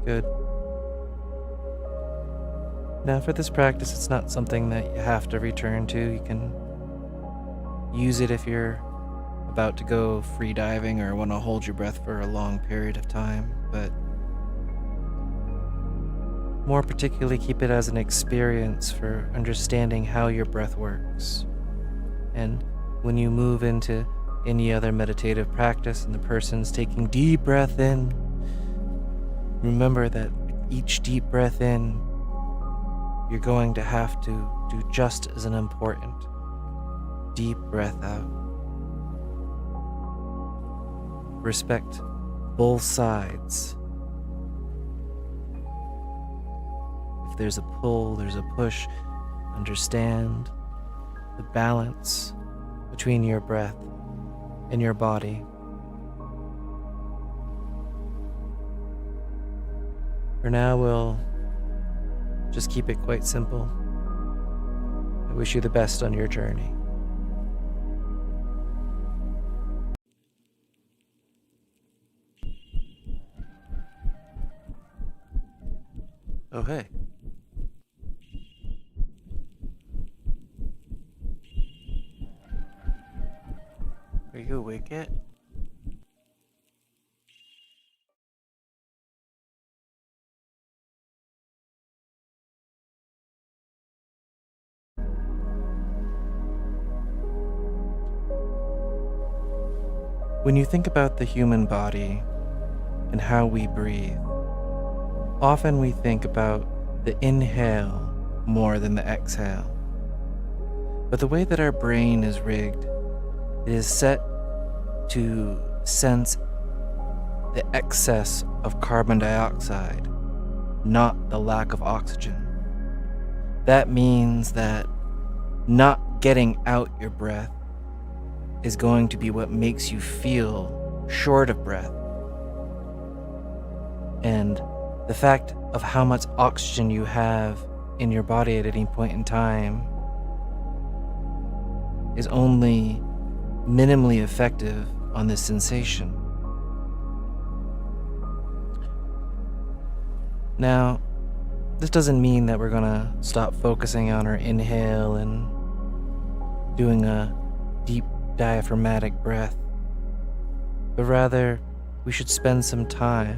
Good. Now for this practice, it's not something that you have to return to. You can use it if you're about to go free diving or want to hold your breath for a long period of time, but more particularly keep it as an experience for understanding how your breath works. And when you move into any other meditative practice and the person's taking deep breath in, remember that each deep breath in, you're going to have to do just as an important deep breath out. Respect both sides. If there's a pull, there's a push. Understand the balance between your breath and your body. For now, we'll just keep it quite simple. I wish you the best on your journey. Oh, hey. Are you awake yet? When you think about the human body and how we breathe, often we think about the inhale more than the exhale. But the way that our brain is rigged, it is set to sense the excess of carbon dioxide, not the lack of oxygen. That means that not getting out your breath is going to be what makes you feel short of breath. And the fact of how much oxygen you have in your body at any point in time is only minimally effective on this sensation. Now, this doesn't mean that we're gonna stop focusing on our inhale and doing a deep diaphragmatic breath, but rather we should spend some time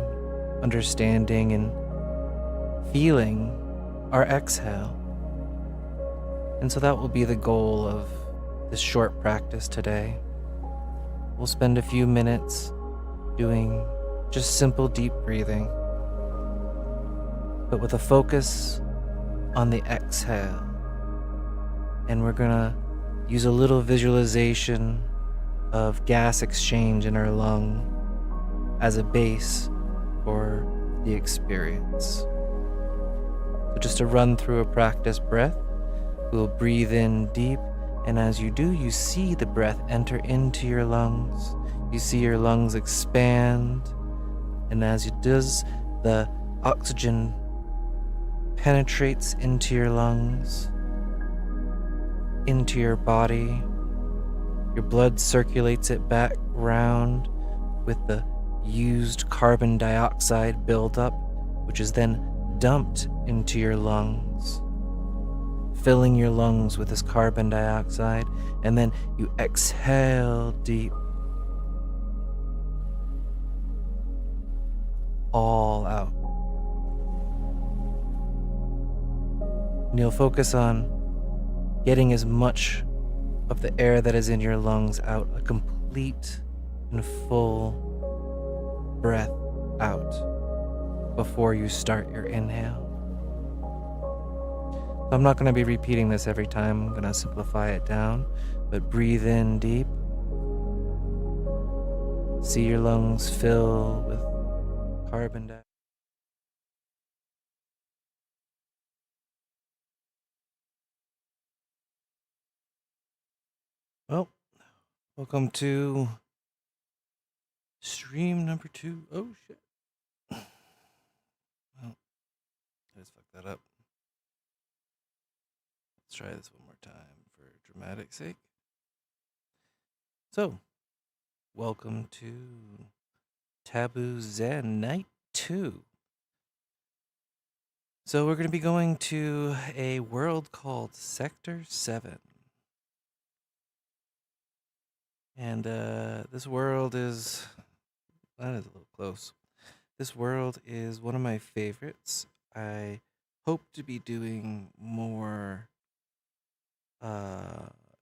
understanding and feeling our exhale. And so that will be the goal of this short practice today. We'll spend a few minutes doing just simple deep breathing, but with a focus on the exhale. And we're gonna use a little visualization of gas exchange in our lung as a base for the experience. So just to run through a practice breath, we'll breathe in deep, and as you do, you see the breath enter into your lungs. You see your lungs expand, and as it does, the oxygen penetrates into your lungs, into your body. Your blood circulates it back round with the used carbon dioxide buildup, which is then dumped into your lungs, filling your lungs with this carbon dioxide, and then you exhale deep, all out. And you'll focus on getting as much of the air that is in your lungs out, a complete and full breath out before you start your inhale. I'm not going to be repeating this every time. I'm going to simplify it down, but breathe in deep. See your lungs fill with carbon dioxide. Well, welcome to stream number 2. Oh, shit. Well, I just fucked that up. Let's try this one more time for dramatic sake. So, welcome to Taboo Zen Night 2. So we're going to be going to a world called Sector 7. And this world is... That is a little close. This world is one of my favorites. I hope to be doing more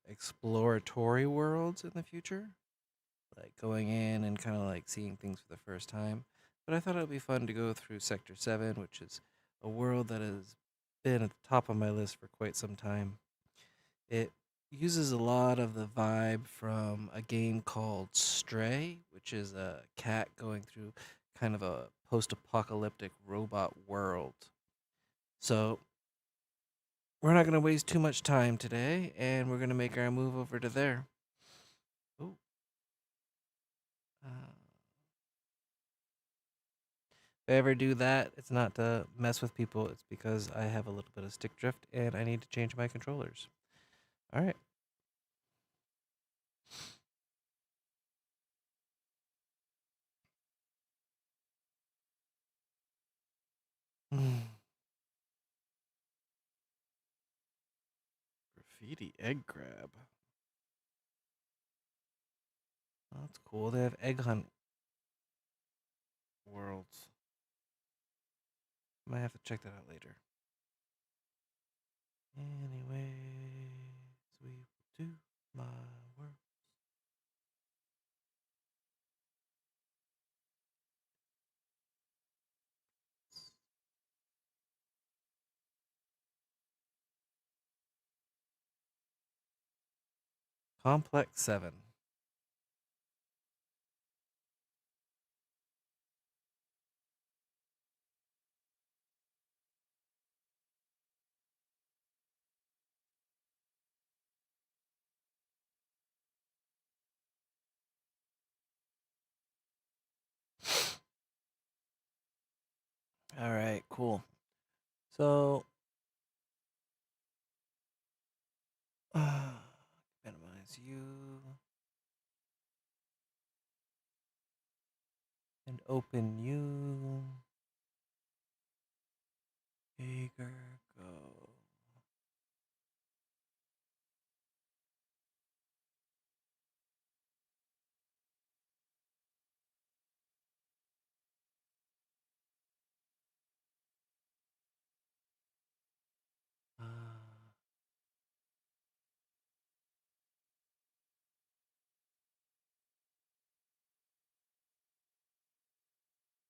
exploratory worlds in the future. Like going in and kind of like seeing things for the first time. But I thought it would be fun to go through Sector 7, which is a world that has been at the top of my list for quite some time. It uses a lot of the vibe from a game called Stray, which is a cat going through kind of a post-apocalyptic robot world. So we're not going to waste too much time today, and we're going to make our move over to there. Ooh. If I ever do that, it's not to mess with people. It's because I have a little bit of stick drift, and I need to change my controllers. All right. Graffiti egg grab. Oh, that's cool. They have egg hunt worlds. Might have to check that out later. Anyways, we will do my work. Complex 7. All right, cool. So, minimize you and open you. Bigger, go.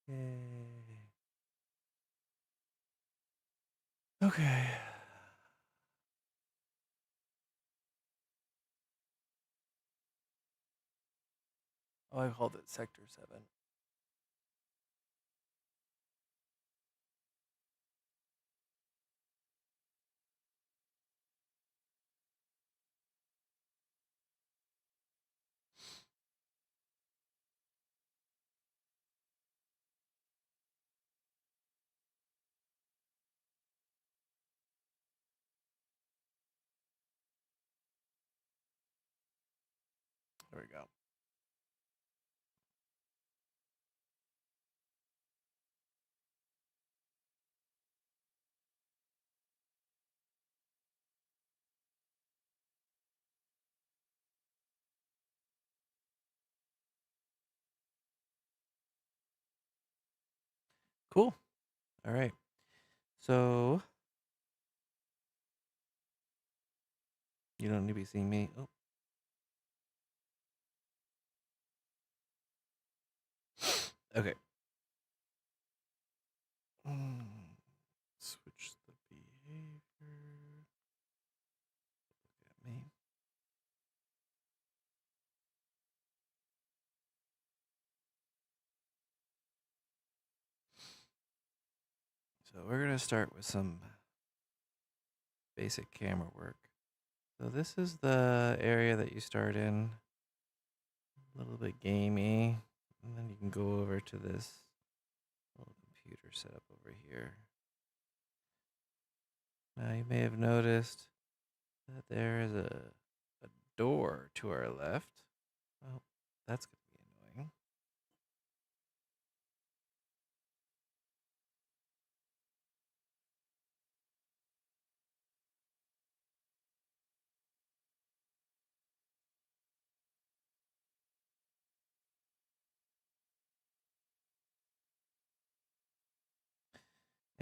Yay. Okay. Oh, I called it Sector 7. There we go. Cool. All right. So, you don't need to be seeing me. Oh. Okay. Switch the behavior. Look at me. So we're going to start with some basic camera work. So this is the area that you start in. A little bit gamey. And then you can go over to this little computer setup over here. Now you may have noticed that there is a door to our left. Well, that's going to be annoying.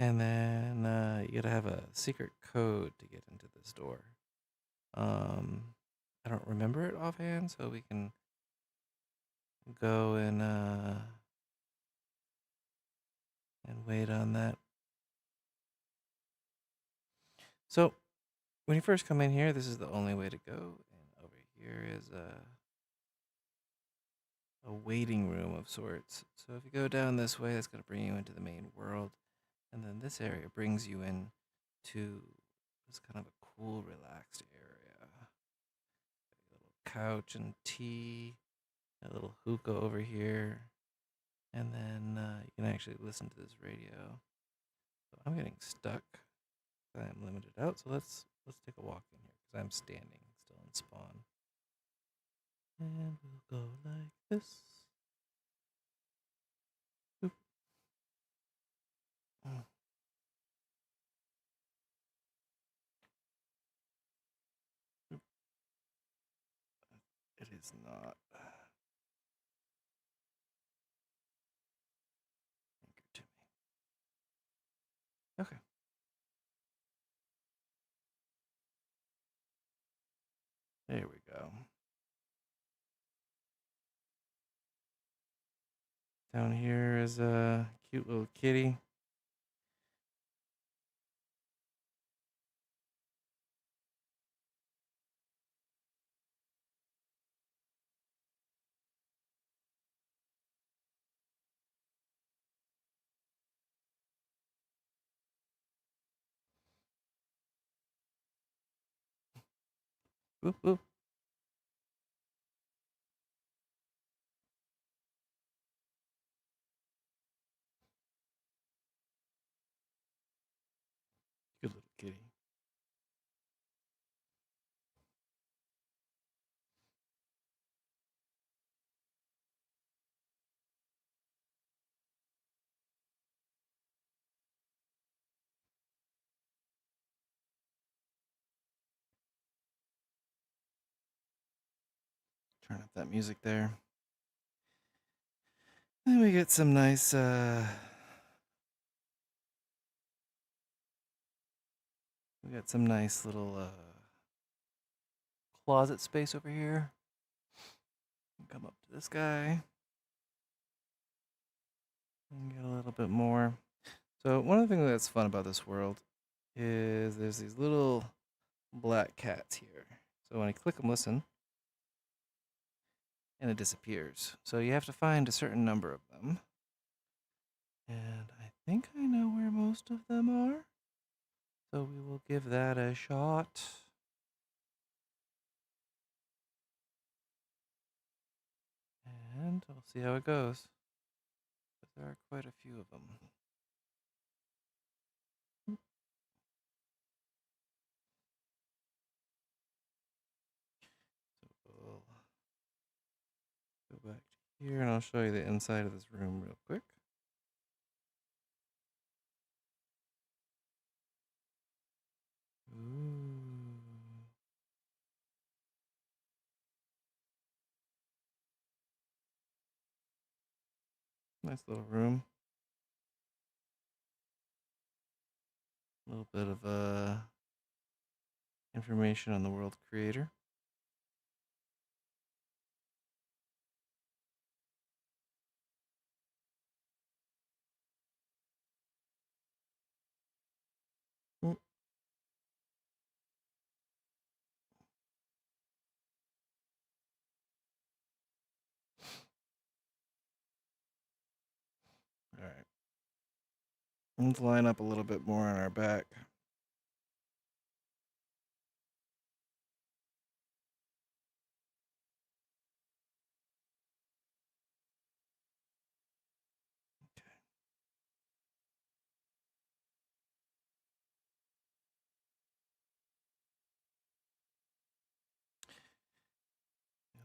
And then you gotta have a secret code to get into this door. I don't remember it offhand, so we can go and wait on that. So when you first come in here, this is the only way to go. And over here is a waiting room of sorts. So if you go down this way, that's going to bring you into the main world. And then this area brings you in to this kind of a cool, relaxed area. A little couch and tea, a little hookah over here. And then you can actually listen to this radio. So I'm getting stuck. I'm limited out, so let's take a walk in here because I'm standing still in spawn. And we'll go like this. Oop. Oh. Oop. It is not anchored to me. Okay. There we go. Down here is a cute little kitty. Whoop, whoop. Good little kitty. Turn up that music there. And we get some nice we got some nice little closet space over here. Come up to this guy and get a little bit more. So one of the things that's fun about this world is there's these little black cats here. So when I click them, listen, and it disappears. So you have to find a certain number of them. And I think I know where most of them are. So we will give that a shot. And we'll see how it goes. But there are quite a few of them. So we'll go back to here and I'll show you the inside of this room real quick. Ooh. Nice little room. A little bit of information on the world creator. Mm. All right. Let's line up a little bit more on our back.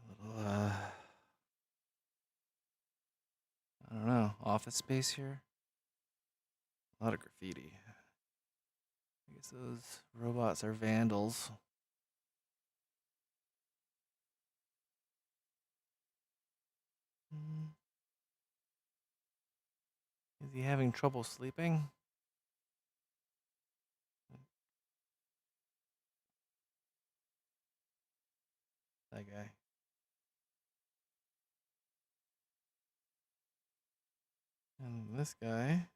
A little, I don't know, office space here. A lot of graffiti. I guess those robots are vandals. Is he having trouble sleeping? that guy. And this guy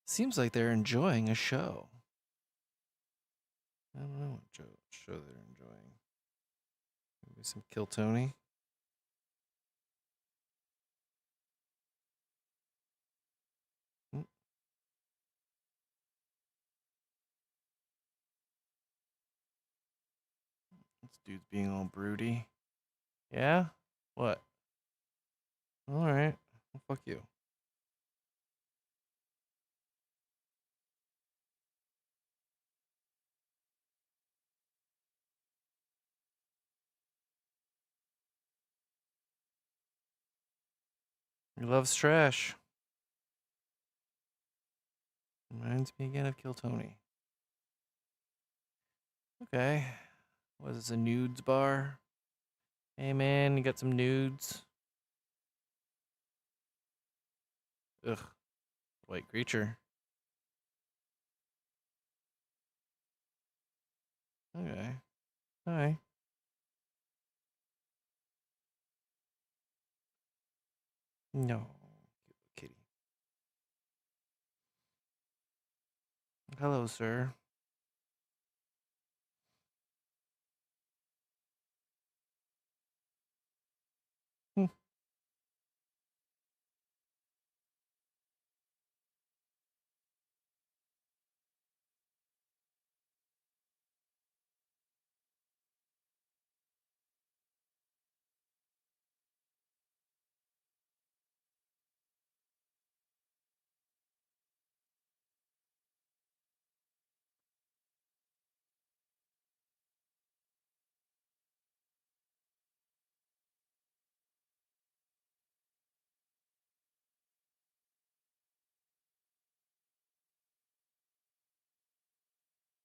seems like they're enjoying a show. I don't know what show they're enjoying. Maybe some Kill Tony. This dude's being all broody. Yeah? What? Alright. Well, fuck you. He loves trash. Reminds me again of Kill Tony. Okay. Was this a nudes bar? Hey man, you got some nudes? Ugh. White creature. Okay. Hi. No. Kitty. Hello, sir.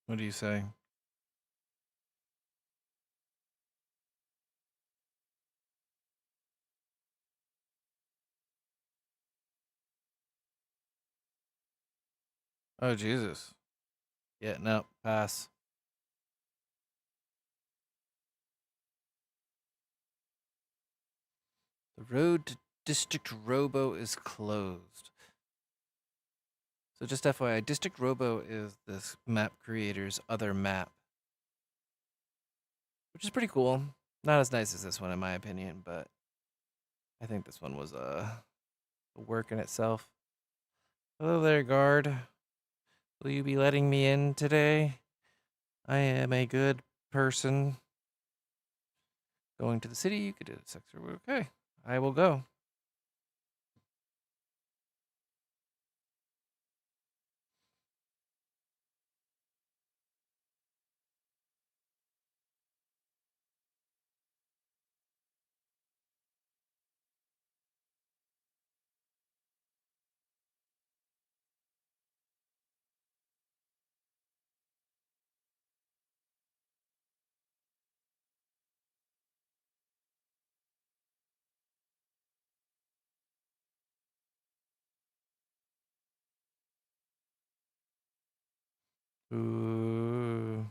What do you say? Oh, Jesus. Yeah, no, pass. The road to District Robo is closed. So just FYI, District Robo is this map creator's other map, which is pretty cool. Not as nice as this one, in my opinion, but I think this one was a work in itself. Hello there, guard. Will you be letting me in today? I am a good person. Going to the city, you could do the sector. Okay, I will go. Ooh.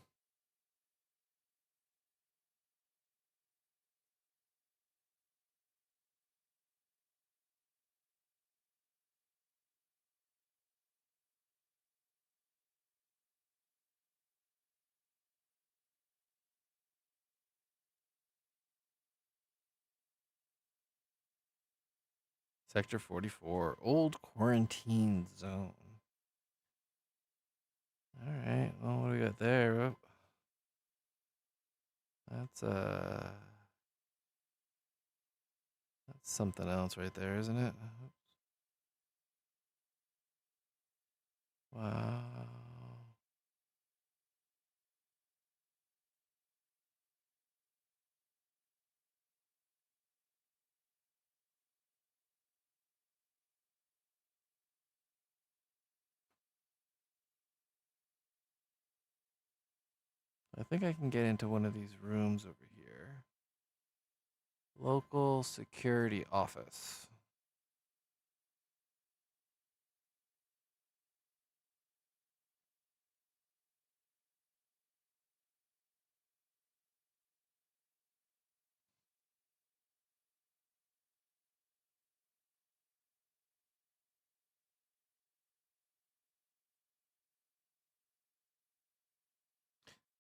Sector 44, old quarantine zone. All right, well, what do we got there? Oh, that's something else right there, isn't it? Wow. I think I can get into one of these rooms over here. Local security office.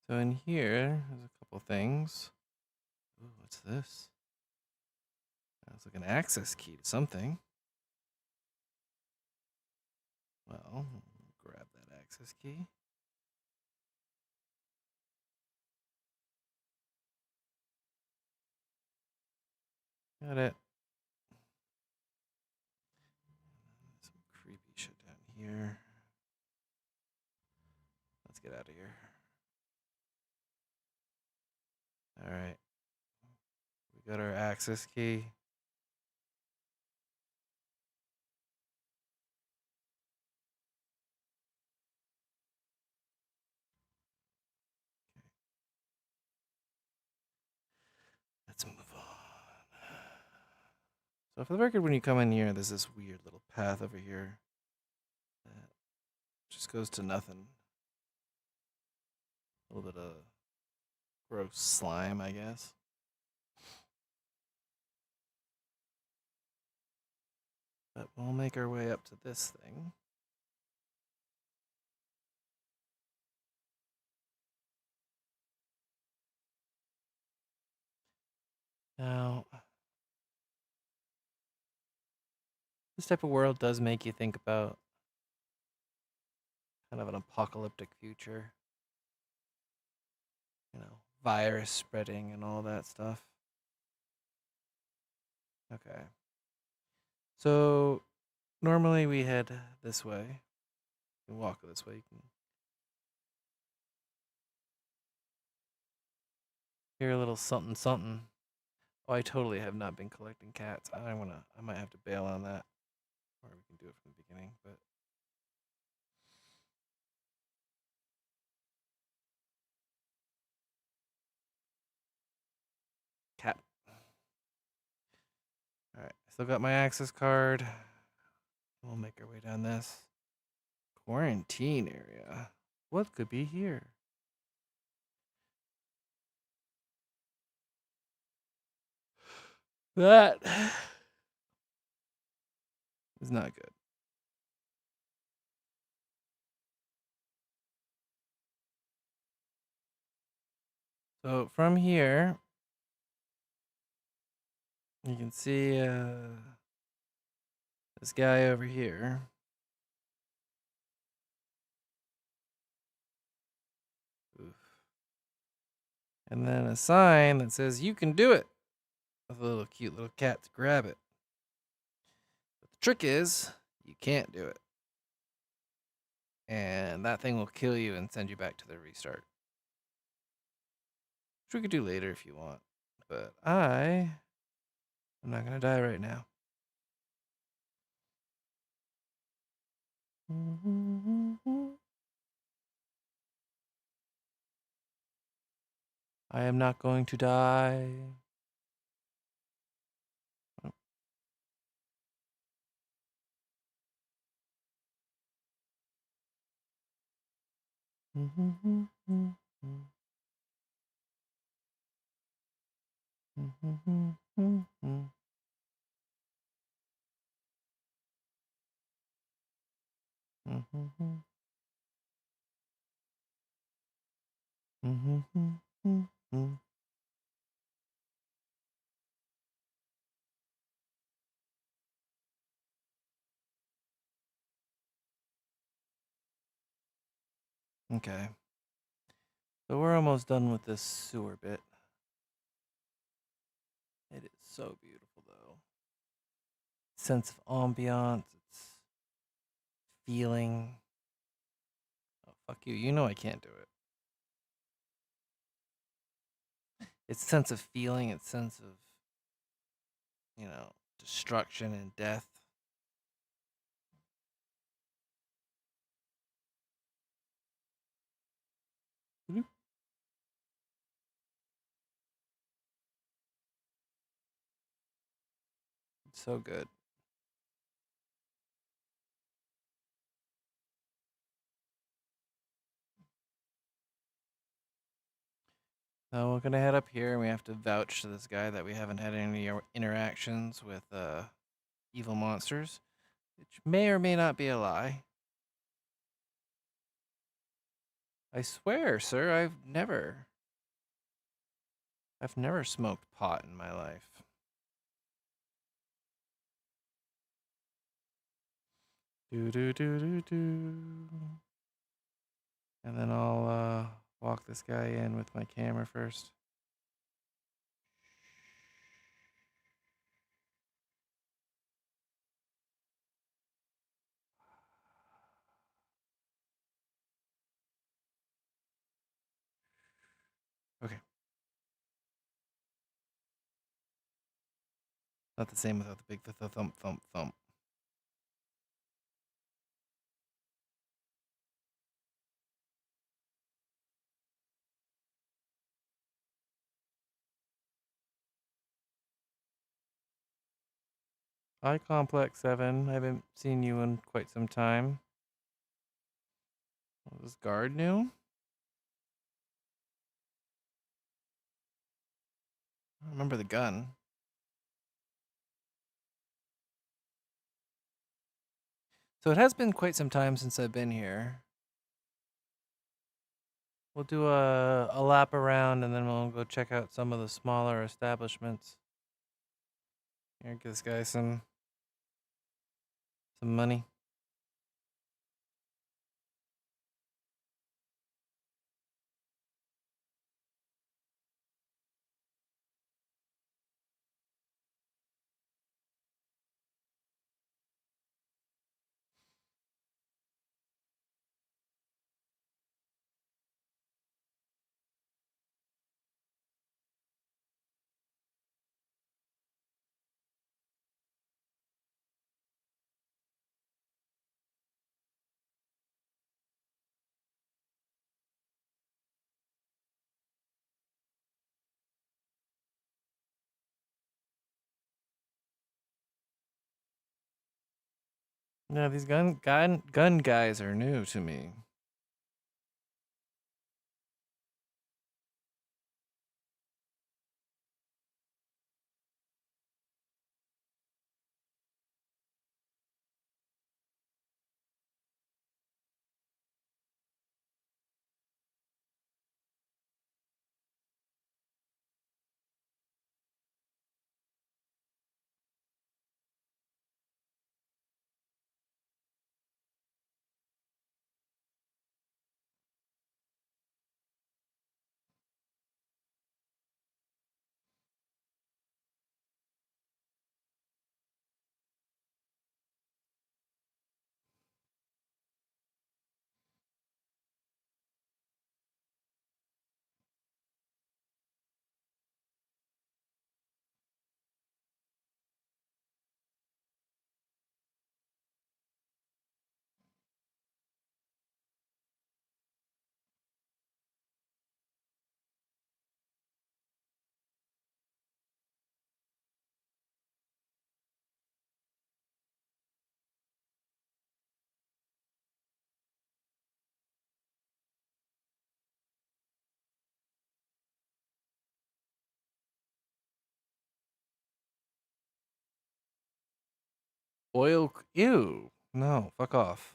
So in here, there's a couple things. Ooh, what's this? That's like an access key to something. Well, grab that access key. Got it. Some creepy shit down here. Let's get out of here. All right. We got our access key. Let's move on. So for the record, when you come in here, there's this weird little path over here that just goes to nothing. A little bit of gross slime, I guess. But we'll make our way up to this thing. Now, this type of world does make you think about kind of an apocalyptic future. You know, virus spreading and all that stuff. Okay. So, normally we head this way. You can walk this way. You can hear a little something something. Oh, I totally have not been collecting cats. I might have to bail on that. Or we can do it from the beginning, but cat. Alright, still got my access card. We'll make our way down this. Quarantine area. What could be here? That is not good. So from here, you can see this guy over here. Oof. And then a sign that says, "You can do it," with a little cute little cat to grab it. But the trick is, you can't do it. And that thing will kill you and send you back to the restart. Which we could do later if you want. But I'm not going to die right now. I am not going to die. Okay. So we're almost done with this sewer bit. It is so beautiful, though. Sense of ambiance, it's feeling. Oh, fuck you. You know I can't do it. It's sense of feeling, it's sense of, destruction and death. It's so good. Now we're gonna head up here, and we have to vouch to this guy that we haven't had any interactions with evil monsters, which may or may not be a lie. I swear, sir, I've never smoked pot in my life. Do do do do do. And then I'll walk this guy in with my camera first. Okay. Not the same without the big thump thump thump. Hi, Complex 7. I haven't seen you in quite some time. Was this guard new? I don't remember the gun. So it has been quite some time since I've been here. We'll do a lap around and then we'll go check out some of the smaller establishments. Here, give this guy some money. Yeah, these gun guys are new to me. Oil. Ew. No, fuck off.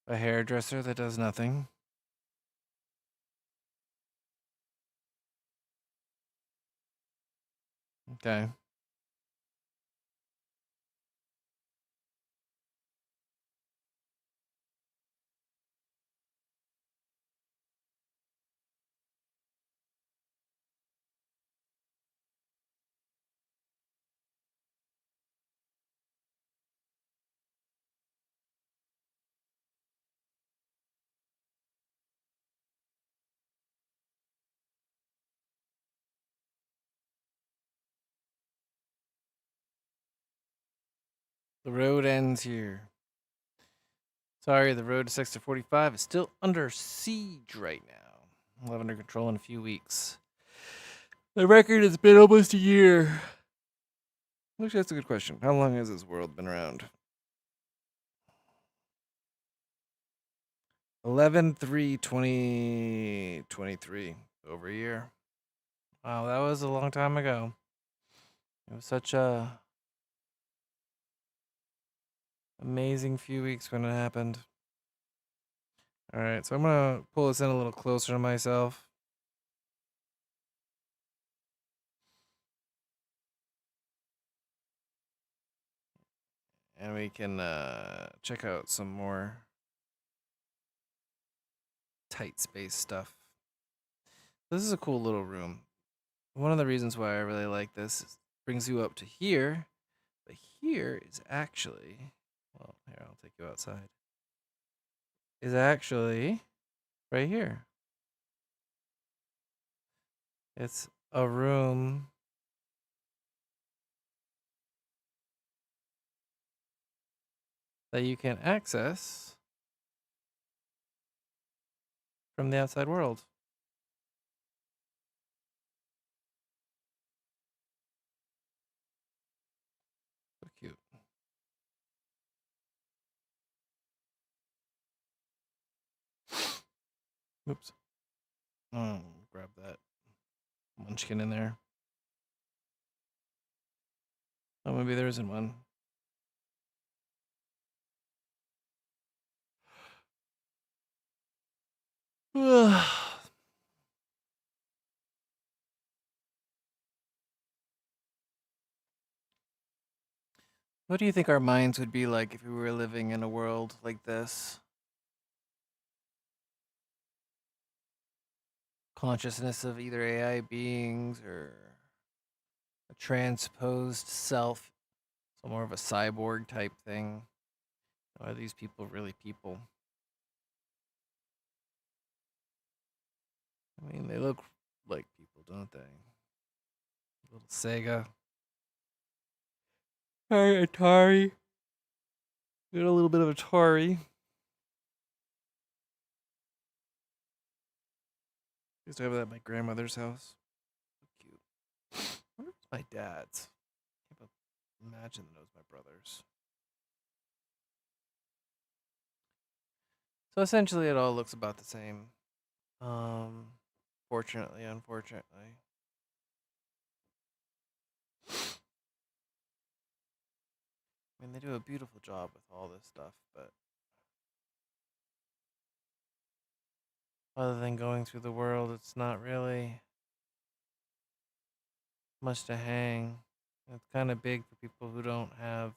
A hairdresser that does nothing. Okay. The road ends here. Sorry, the road to Sector 45 is still under siege right now. We'll have it under control in a few weeks. The record has been almost a year. Actually, that's a good question. How long has this world been around? 11/3/2023. Over a year. Wow, that was a long time ago. It was such a Amazing few weeks when it happened. All right, so I'm gonna pull this in a little closer to myself. And we can check out some more tight space stuff. This is a cool little room. One of the reasons why I really like this is it brings you up to here, but here is actually, well, here, I'll take you outside, is actually right here. It's a room that you can access from the outside world. So cute. Oops. Grab that munchkin in there. Oh, maybe there isn't one. What do you think our minds would be like if we were living in a world like this? Consciousness of either AI beings or a transposed self, so more of a cyborg type thing. Are these people really people? I mean, they look like people, don't they? Little Sega. Hi, Atari. Got a little bit of Atari. Used to have that at my grandmother's house. So cute. Where's my dad's? I can't imagine that it was my brother's. So essentially, it all looks about the same. Fortunately, unfortunately. I mean, they do a beautiful job with all this stuff, but other than going through the world, it's not really much to hang. It's kind of big for people who don't have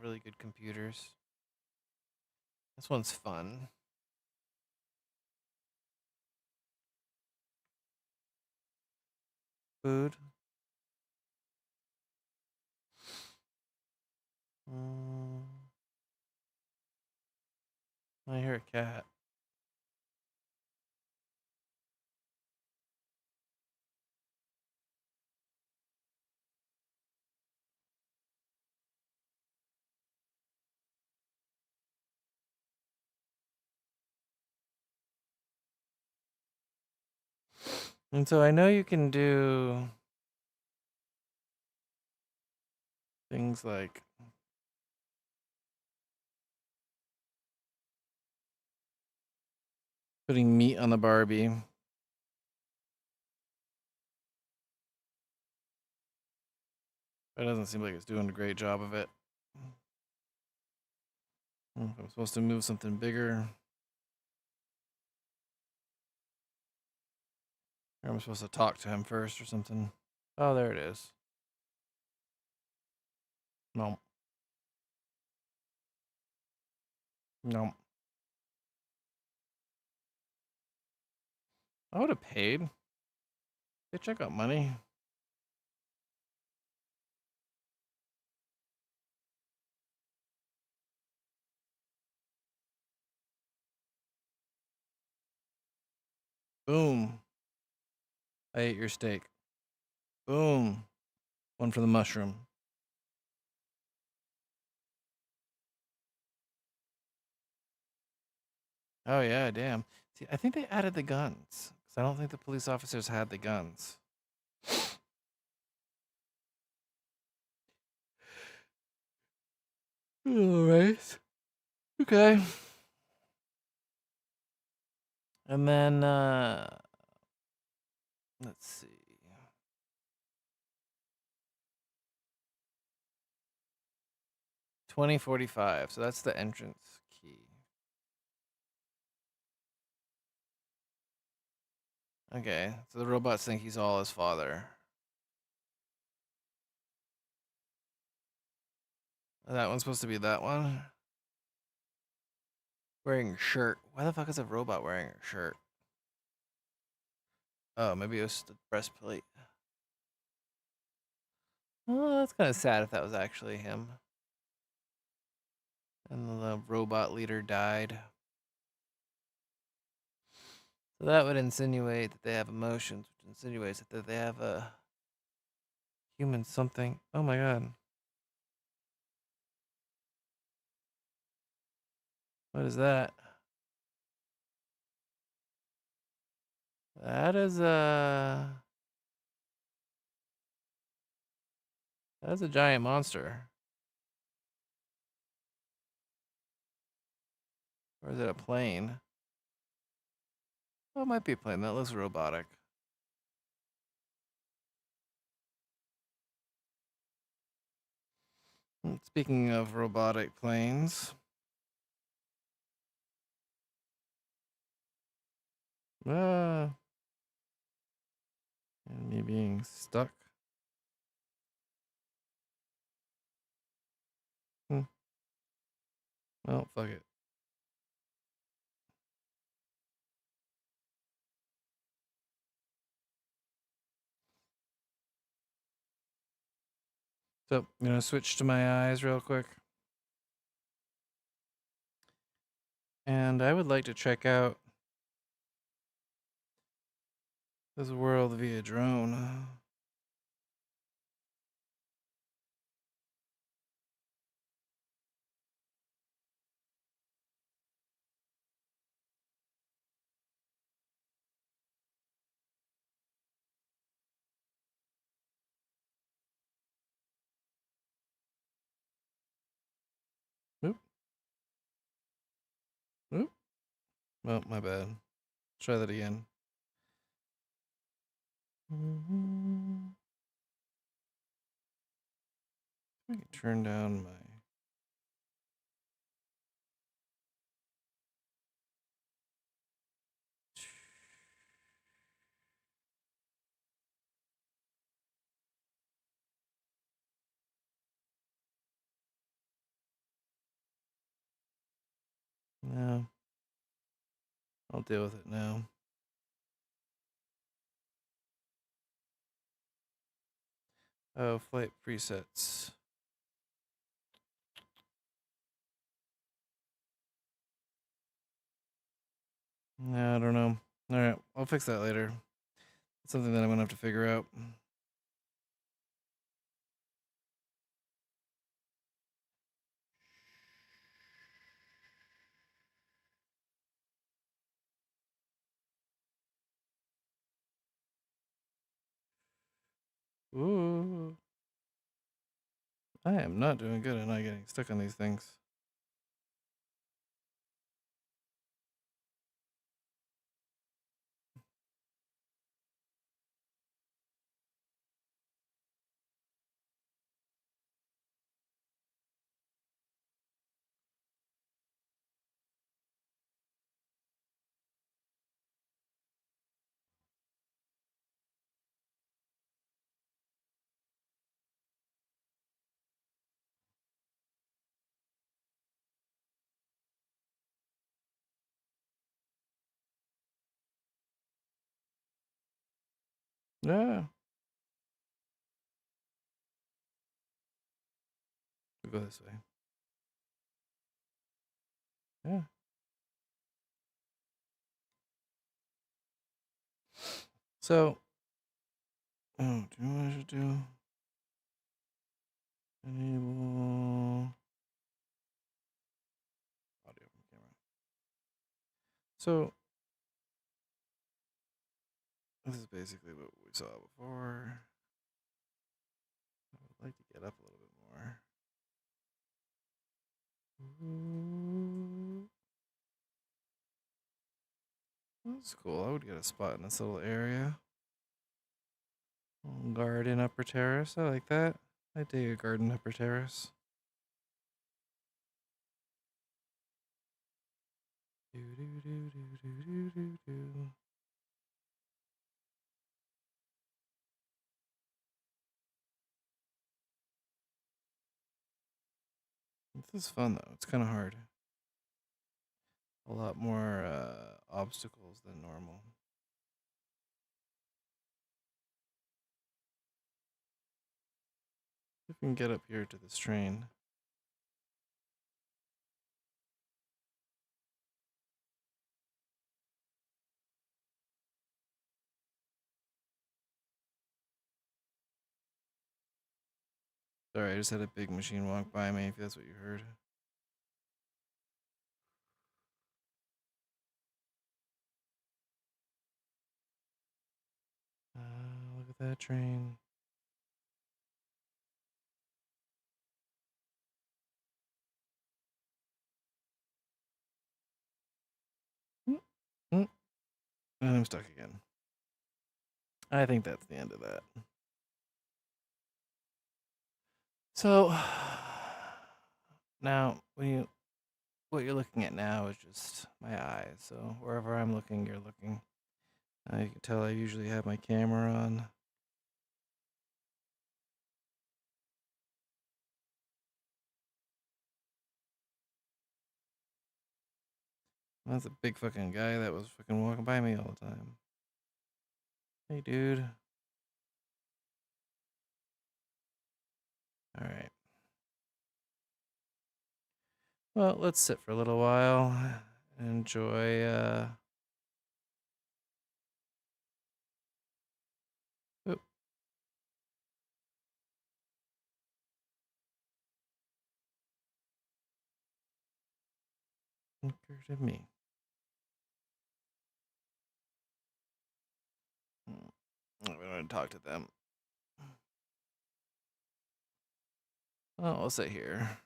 really good computers. This one's fun. Food. Mm, I hear a cat. And so I know you can do things like putting meat on the Barbie. But it doesn't seem like it's doing a great job of it. If I'm supposed to move something bigger, or I'm supposed to talk to him first or something. Oh, there it is. No. No. I would have paid. Bitch, I got money. Boom. I ate your steak. Boom. One for the mushroom. Oh, yeah, damn. See, I think they added the guns. Because I don't think the police officers had the guns. Alright. Okay. And then, let's see. Do 2045. So that's the entrance key. Okay, so the robots think he's all his father. That one's supposed to be that one. Wearing a shirt. Why the fuck is a robot wearing a shirt? Oh, maybe it was the breastplate. Oh, that's kind of sad if that was actually him. And the robot leader died. So that would insinuate that they have emotions, which insinuates that they have a human something. Oh my god. What is that? That is that's a giant monster. Or is it a plane? Oh, it might be a plane. That looks robotic. Speaking of robotic planes. And me being stuck. Well, fuck it. So I'm gonna switch to my eyes real quick. And I would like to check out this world via drone. Oop. Oop. Oh, my bad. Try that again. I can turn down my. No. I'll deal with it now. Oh, flight presets. No, I don't know. All right, I'll fix that later. It's something that I'm gonna have to figure out. Ooh. I am not doing good at not getting stuck on these things. Yeah. We'll go this way. Yeah. So, do you know what I should do? Enable audio from camera. So, this is basically what we saw before. I would like to get up a little bit more. That's cool. I would get a spot in this little area. Garden upper terrace. I like that. I dig a garden upper terrace. Do, do, do, do, do, do, do. This is fun though. It's kind of hard. A lot more obstacles than normal. If we can get up here to this train. Sorry, I just had a big machine walk by me, if that's what you heard. Look at that train. And I'm stuck again. I think that's the end of that. So now what you're looking at now is just my eyes. So wherever I'm looking, you're looking. You can tell I usually have my camera on. That's a big fucking guy that was fucking walking by me all the time. Hey, dude. All right. Well, let's sit for a little while and enjoy. Oh. Of me. We don't want to talk to them. Well, I'll sit here.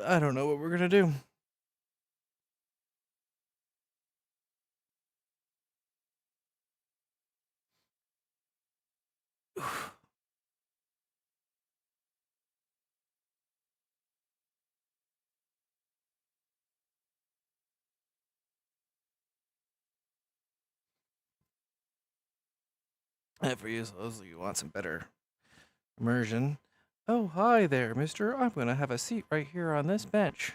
I don't know what we're gonna do. For you, those you want some better immersion. Oh, hi there, mister. I'm gonna have a seat right here on this bench.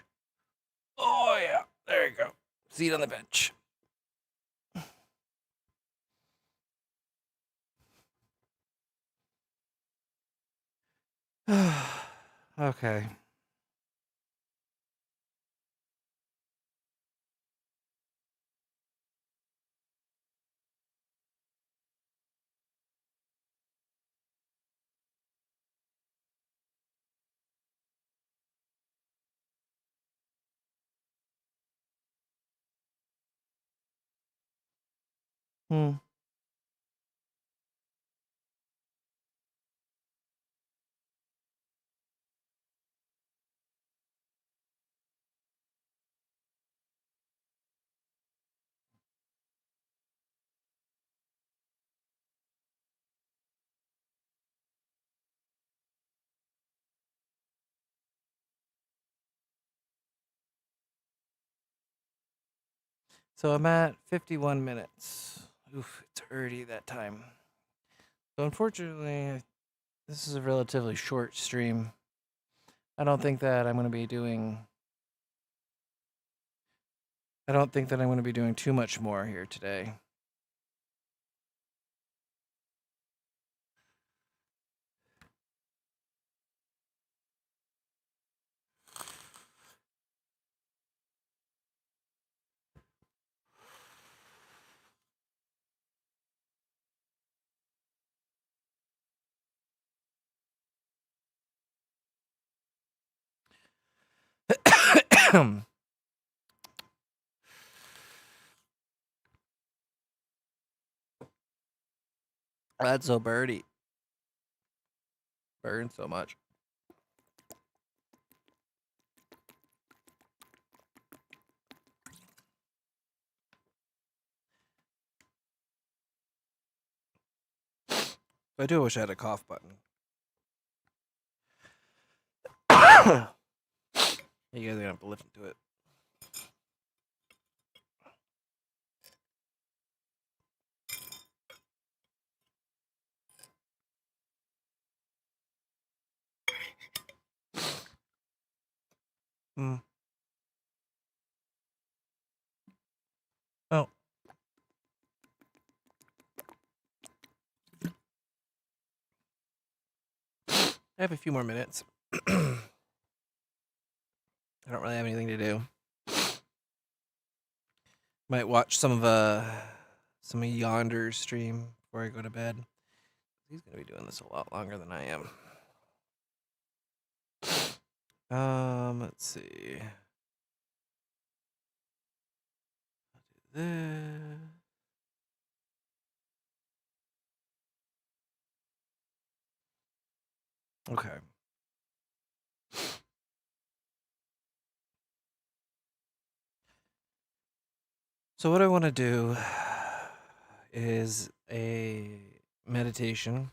Oh, yeah. There you go. Seat on the bench. Okay. Hmm. So I'm at 51 minutes. Oof, it's already that time. So unfortunately, this is a relatively short stream. I don't think that I'm going to be doing too much more here today. That's so birdie. Burn so much. I do wish I had a cough button. You guys are gonna have to listen to it. Hmm. Oh. I have a few more minutes. I don't really have anything to do. Might watch some of Yonder's stream before I go to bed. He's gonna be doing this a lot longer than I am. Let's see. I'll do this. Okay. So what I want to do is a meditation.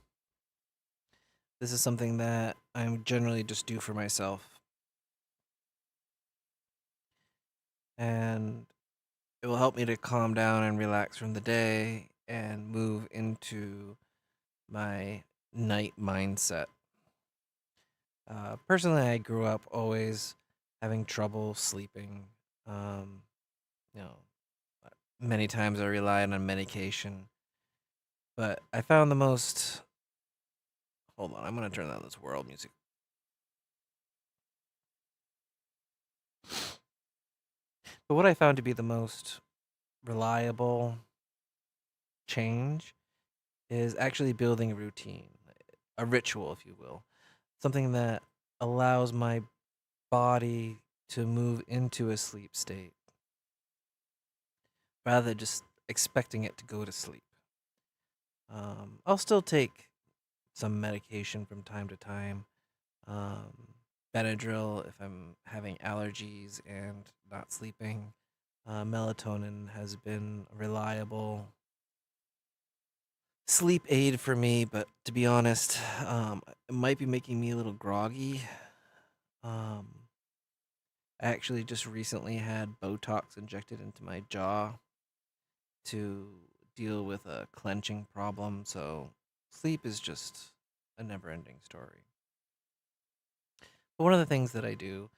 This is something that I generally just do for myself. And it will help me to calm down and relax from the day and move into my night mindset. Personally, I grew up always having trouble sleeping. Um, you know, many times I relied on medication. But I found the most. Hold on, I'm gonna turn down this world music. But what I found to be the most reliable change is actually building a routine, a ritual, if you will, something that allows my body to move into a sleep state rather than just expecting it to go to sleep. I'll still take some medication from time to time, um, Benadryl if I'm having allergies and not sleeping. Melatonin has been a reliable sleep aid for me, but to be honest, it might be making me a little groggy. Um, I actually just recently had Botox injected into my jaw to deal with a clenching problem, so sleep is just a never ending story. But one of the things that I do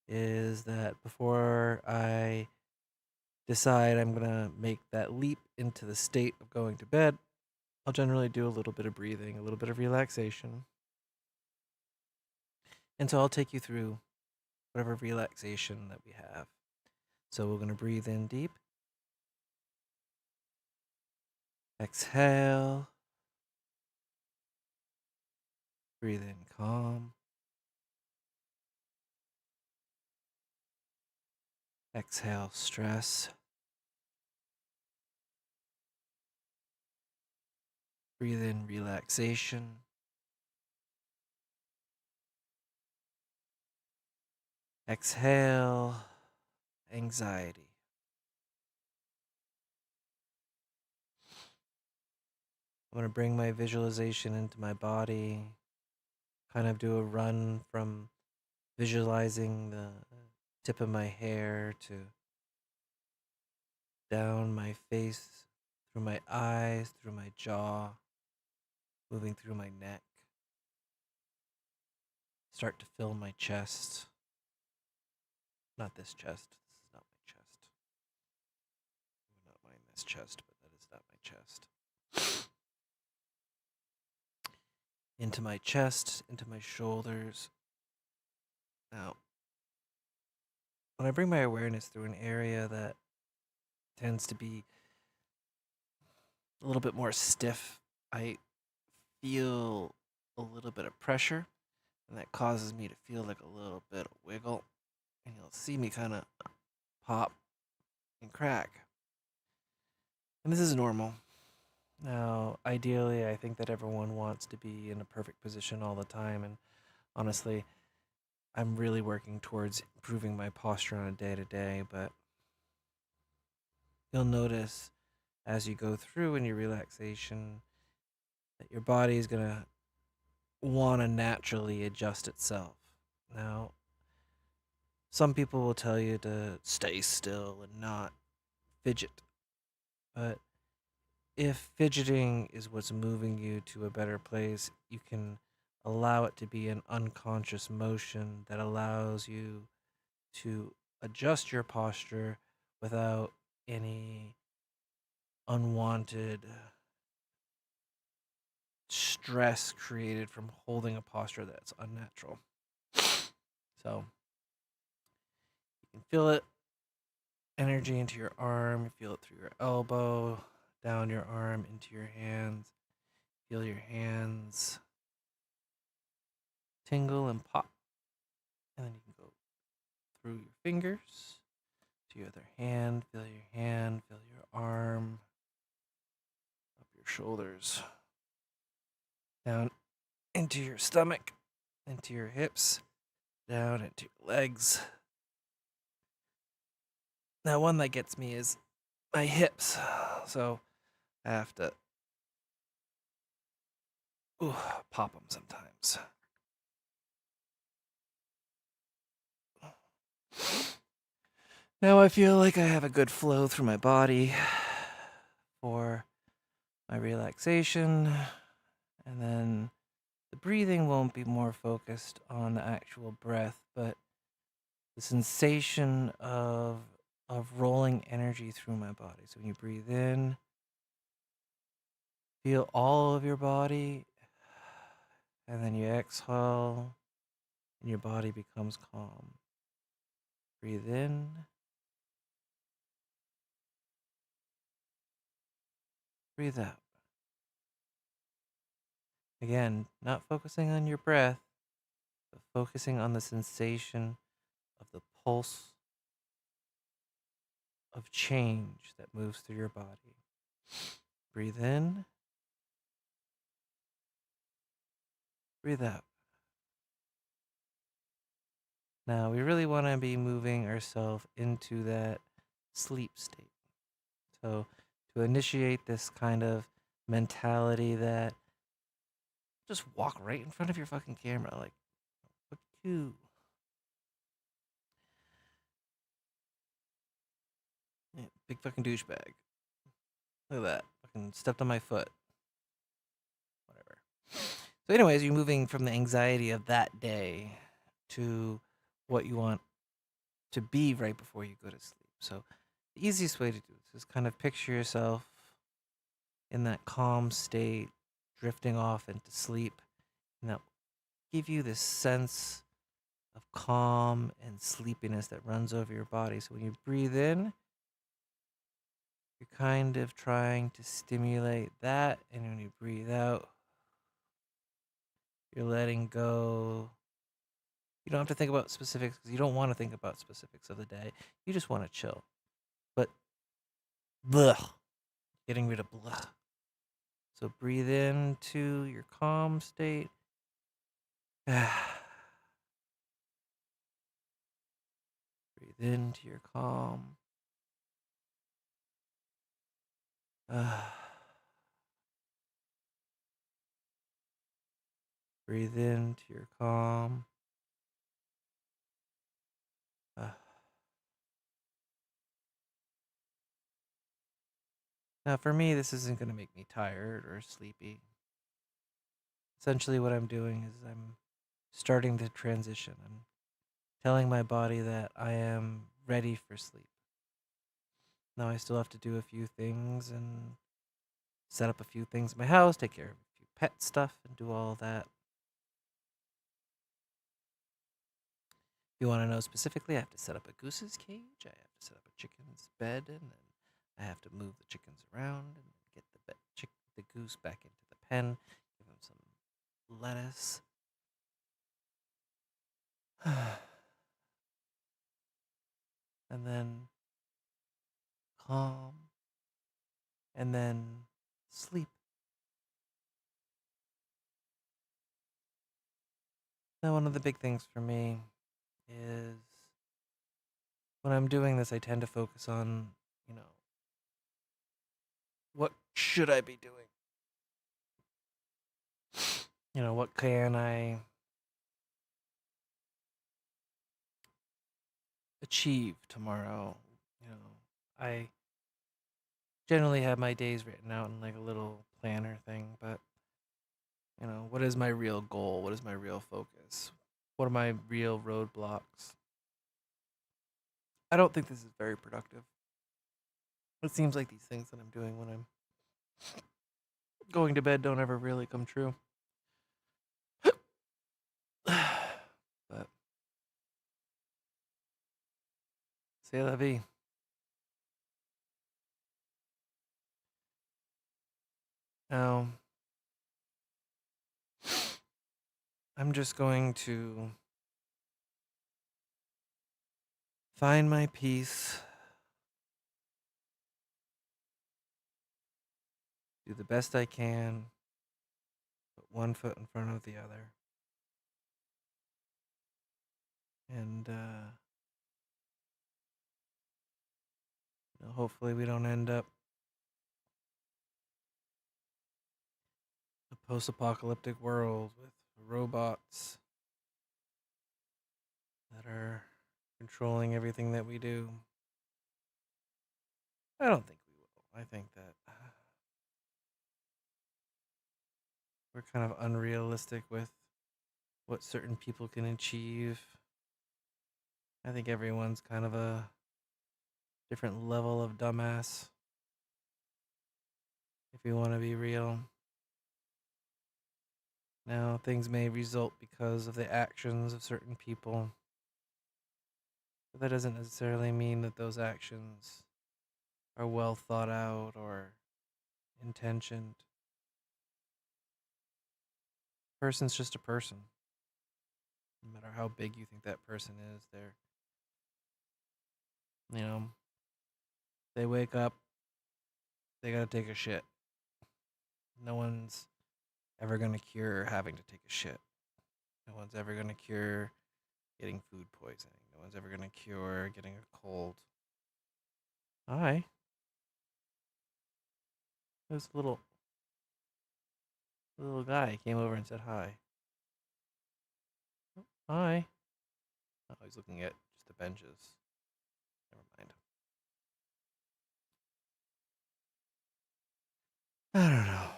is that before I decide I'm going to make that leap into the state of going to bed, I'll generally do a little bit of breathing, a little bit of relaxation. And so I'll take you through whatever relaxation that we have. So we're going to breathe in deep. Exhale. Breathe in calm. Exhale stress. Breathe in relaxation. Exhale anxiety. I'm going to bring my visualization into my body, kind of do a run from visualizing the tip of my hair to down my face, through my eyes, through my jaw, moving through my neck. Start to fill my chest. Not this chest. This is not my chest. I would not mind this chest, but that is not my chest. Into my chest, into my shoulders. Now, when I bring my awareness through an area that tends to be a little bit more stiff, I feel a little bit of pressure, and that causes me to feel like a little bit of wiggle, and you'll see me kind of pop and crack. And this is normal. Now, ideally, I think that everyone wants to be in a perfect position all the time, and honestly, I'm really working towards improving my posture on a day to day, but you'll notice as you go through in your relaxation that your body is going to want to naturally adjust itself. Now, some people will tell you to stay still and not fidget. But if fidgeting is what's moving you to a better place, you can allow it to be an unconscious motion that allows you to adjust your posture without any unwanted stress created from holding a posture that's unnatural. So you can feel it, energy into your arm, you feel it through your elbow, down your arm, into your hands. Feel your hands tingle and pop. And then you can go through your fingers to your other hand, feel your hand, feel your arm, up your shoulders, down into your stomach, into your hips, down into your legs. Now, one that gets me is my hips. So I have to pop them sometimes. Now I feel like I have a good flow through my body for my relaxation, and then the breathing won't be more focused on the actual breath, but the sensation of rolling energy through my body. So when you breathe in, feel all of your body, and then you exhale, and your body becomes calm. Breathe in. Breathe out. Again, not focusing on your breath, but focusing on the sensation of the pulse of change that moves through your body. Breathe in. Breathe out. Now, we really want to be moving ourselves into that sleep state. So, to initiate this kind of mentality that just walk right in front of your fucking camera, like, fuck you. Yeah, big fucking douchebag. Look at that. Fucking stepped on my foot. Whatever. So, anyways, you're moving from the anxiety of that day to what you want to be right before you go to sleep. So, the easiest way to do this is kind of picture yourself in that calm state, drifting off into sleep, and that give you this sense of calm and sleepiness that runs over your body. So when you breathe in, you're kind of trying to stimulate that, and when you breathe out, you're letting go. You don't have to think about specifics because you don't want to think about specifics of the day. You just want to chill. But blech, getting rid of blech. So breathe into your calm state. Breathe into your calm. Breathe into your calm. Now, for me, this isn't going to make me tired or sleepy. Essentially, what I'm doing is I'm starting the transition. I'm telling my body that I am ready for sleep. Now, I still have to do a few things and set up a few things in my house, take care of a few pet stuff, and do all that. If you want to know specifically, I have to set up a goose's cage, I have to set up a chicken's bed, and then I have to move the chickens around and get the goose back into the pen, give him some lettuce. And then calm, and then sleep. Now, one of the big things for me is when I'm doing this, I tend to focus on, what should I be doing? What can I achieve tomorrow. I generally have my days written out in like a little planner thing, but what is my real goal? What is my real focus? What are my real roadblocks? I don't think this is very productive. It seems like these things that I'm doing when I'm going to bed don't ever really come true. But c'est la vie. Now, I'm just going to find my peace, do the best I can, put one foot in front of the other, and hopefully we don't end up a post-apocalyptic world with robots that are controlling everything that we do. I don't think we will. I think that we're kind of unrealistic with what certain people can achieve. I think everyone's kind of a different level of dumbass, if you want to be real. Now, things may result because of the actions of certain people, but that doesn't necessarily mean that those actions are well thought out or intentioned. A person's just a person. No matter how big you think that person is, they wake up, they gotta take a shit. No one's ever gonna cure having to take a shit. No one's ever gonna cure getting food poisoning. No one's ever gonna cure getting a cold. Hi. This little guy came over and said hi. Oh, hi. Oh, he's looking at just the benches. Never mind. I don't know.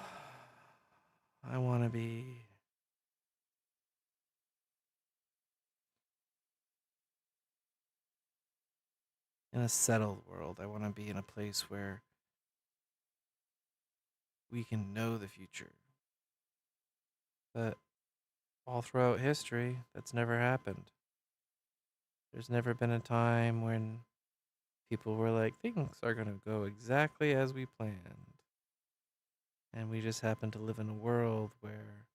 I want to be in a settled world. I want to be in a place where we can know the future. But all throughout history, that's never happened. There's never been a time when people were like, things are going to go exactly as we planned. And we just happen to live in a world where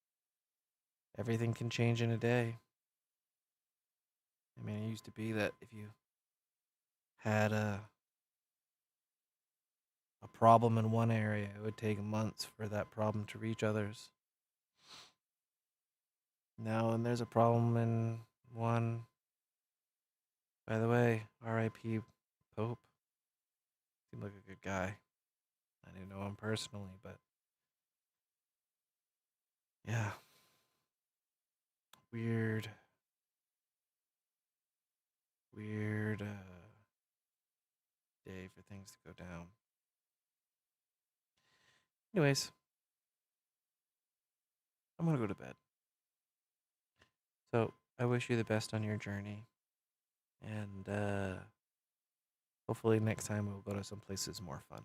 everything can change in a day. I mean, it used to be that if you had a problem in one area, it would take months for that problem to reach others. Now, when there's a problem in one, by the way, R.I.P. Pope. Seemed like a good guy. I didn't know him personally, but yeah. Weird day for things to go down. Anyways, I'm gonna go to bed. So I wish you the best on your journey, and hopefully next time we'll go to some places more fun.